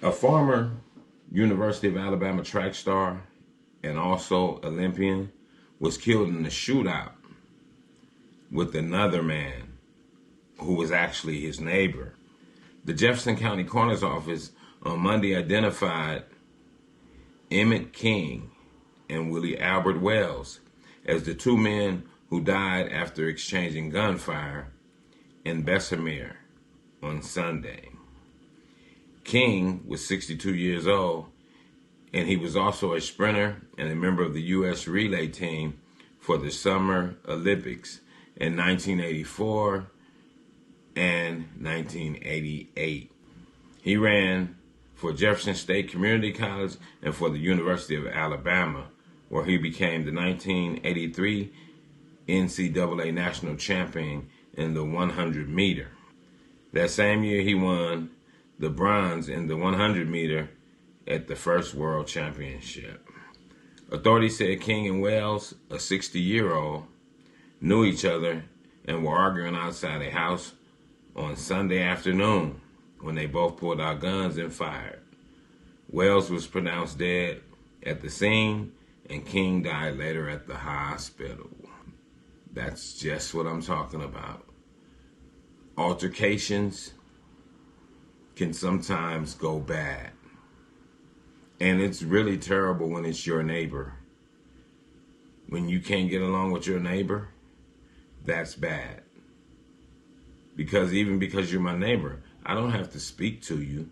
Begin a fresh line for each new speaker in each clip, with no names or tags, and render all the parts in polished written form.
A former University of Alabama track star and also Olympian was killed in a shootout with another man who was actually his neighbor. The Jefferson County Coroner's Office on Monday identified Emmit King and Willie Albert Wells as the two men who died after exchanging gunfire in Bessemer on Sunday. King was 62 years old, and he was also a sprinter and a member of the U.S. relay team for the Summer Olympics in 1984 and 1988. He ran for Jefferson State Community College and for the University of Alabama, where he became the 1983 NCAA national champion in the 100 meter. That same year, he won the bronze in the 100 meter at the first World Championship. Authorities said King and Wells, a 60-year-old, knew each other and were arguing outside a house on Sunday afternoon when they both pulled out guns and fired. Wells was pronounced dead at the scene, and King died later at the hospital. That's just what I'm talking about. Altercations can sometimes go bad. And it's really terrible when it's your neighbor. When you can't get along with your neighbor, that's bad. Because even because you're my neighbor, I don't have to speak to you.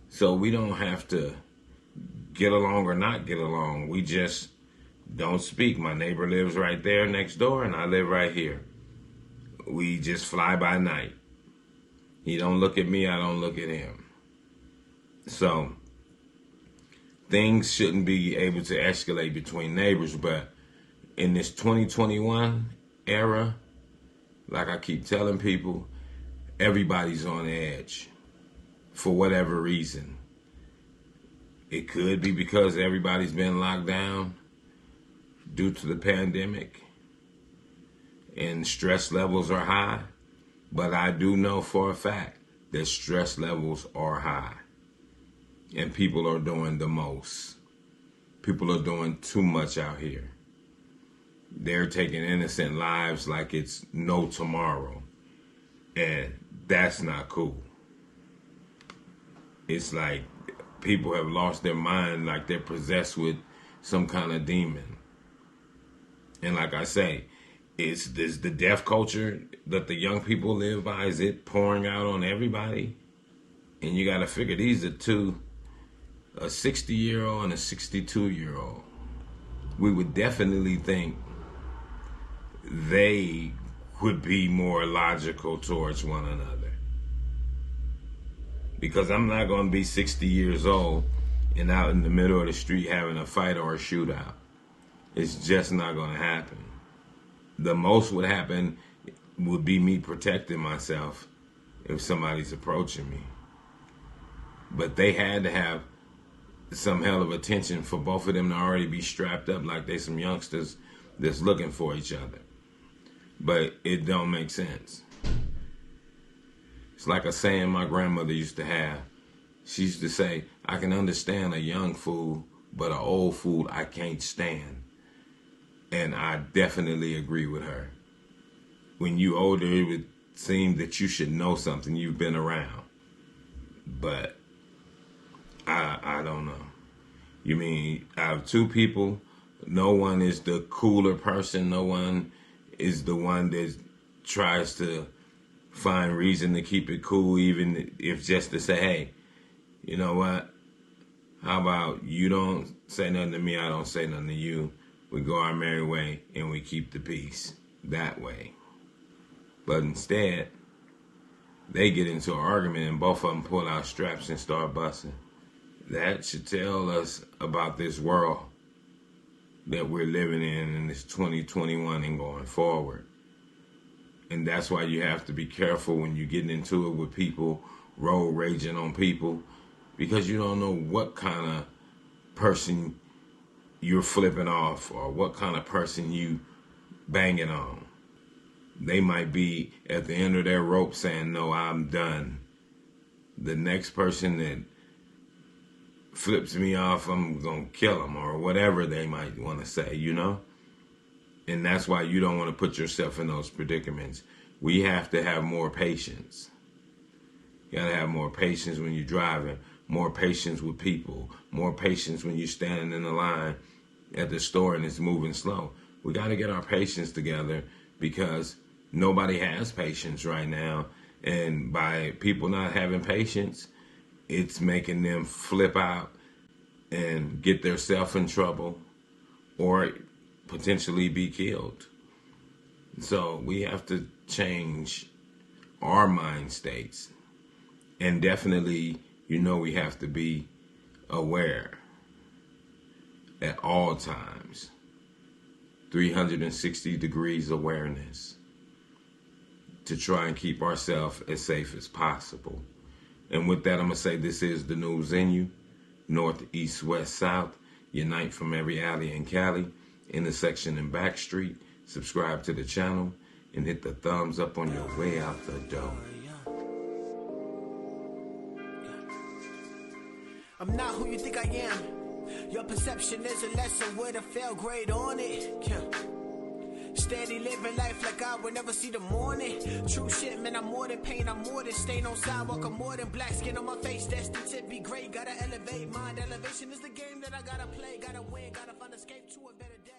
So we don't have to get along or not get along. We just don't speak. My neighbor lives right there next door, and I live right here. We just fly by night. He don't look at me, I don't look at him. So things shouldn't be able to escalate between neighbors, but in this 2021 era, like I keep telling people, everybody's on edge for whatever reason. It could be because everybody's been locked down due to the pandemic and stress levels are high, but I do know for a fact that stress levels are high and people are doing the most. People are doing too much out here. They're taking innocent lives like it's no tomorrow, and that's not cool. It's like people have lost their mind, like they're possessed with some kind of demon. And like I say, is the death culture that the young people live by, is it pouring out on everybody? And you got to figure these are two, a 60-year-old and a 62-year-old. We would definitely think they would be more logical towards one another. Because I'm not going to be 60 years old and out in the middle of the street having a fight or a shootout. It's just not going to happen. The most would happen would be me protecting myself if somebody's approaching me. But they had to have some hell of attention for both of them to already be strapped up like they some youngsters that's looking for each other. But it don't make sense. It's like a saying my grandmother used to have. She used to say, I can understand a young fool, but an old fool I can't stand. And I definitely agree with her. When you older, it would seem that you should know something. You've been around. But I don't know. You mean out of two people, no one is the cooler person. No one is the one that tries to find reason to keep it cool, even if just to say, hey, you know what? How about you don't say nothing to me, I don't say nothing to you. We go our merry way and we keep the peace that way. But instead, they get into an argument and both of them pull out straps and start busting. That should tell us about this world that we're living in this 2021 and going forward. And that's why you have to be careful when you're getting into it with people, road raging on people, because you don't know what kind of person you're flipping off or what kind of person you banging on. They might be at the end of their rope saying, no, I'm done. The next person that flips me off, I'm going to kill him, or whatever they might want to say, you know? And that's why you don't want to put yourself in those predicaments. We have to have more patience. You got to have more patience when you're driving, more patience with people, more patience when you're standing in the line at the store and it's moving slow. We got to get our patience together, because nobody has patience right now. And by people not having patience, it's making them flip out and get themselves in trouble or potentially be killed. So we have to change our mind states. And definitely, we have to be aware at all times. 360 degrees awareness to try and keep ourselves as safe as possible. And with that, I'm going to say this is the news in you. North, east, west, south. Unite from every alley in Cali, intersection and back street. Subscribe to the channel and hit the thumbs up on your way out the door.
I'm not who you think I am. Your perception is a lesson with a fail grade on it. Steady living life like I would never see the morning. True shit, man, I'm more than pain, I'm more than stain on sidewalk, I'm more than black skin on my face. Destined to be great, gotta elevate. Mind elevation is the game that I gotta play. Gotta win, gotta find escape to a better day.